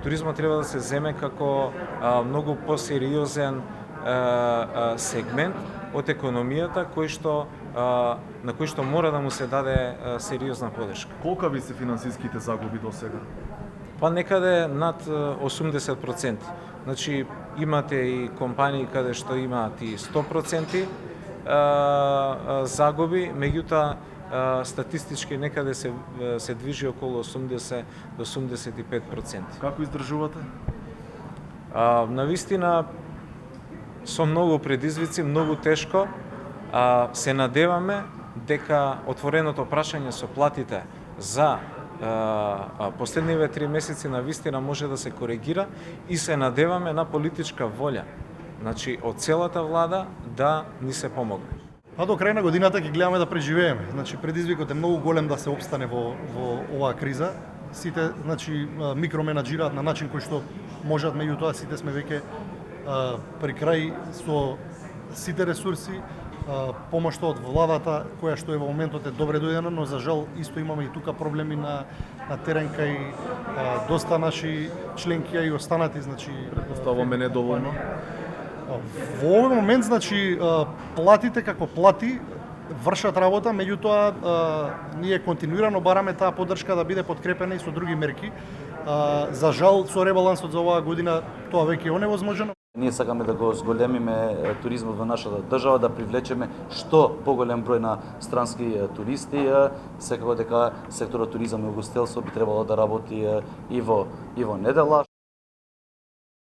туризмот треба да се земе како многу посериозен сегмент од економијата на кој што мора да му се даде сериозна подршка. Колкави се финансиските загуби до сега? Па некаде над 80%. Значи имате и компании каде што имаат и 100% загуби, меѓутоа статистички некаде се движи околу 80 до 85%. Како издржувате? Навистина со многу предизвици, многу тешко. Се надеваме дека отвореното прашање со платите за последниве 3 месеци навистина може да се коригира и се надеваме на политичка волја, значи од целата влада да ни се помогне. А до крај на годината ќе гледаме да преживееме. Значи предизвикот е многу голем да се опстане во оваа криза. Сите значи микроменаџираат на начин кој што можат, меѓутоа сите сме веќе при крај со сите ресурси. Помошта од владата која што е во моментот е добре дојдена, но за жал исто имаме и тука проблеми на терен кај доста наши членки и останати, значи Предпоставуваме недоволно. Во овој момент, значи, платите како плати вршат работа, меѓутоа ние континуирано бараме таа поддршка да биде подкрепена и со други мерки. За жал, со ребалансот за оваа година тоа веќе е оневозможено. Ние сакаме да го зголемиме туризмот во нашата држава, да привлечеме што поголем број на странски туристи. Секако дека секторот туризам и угостителство би требало да работи и во недела.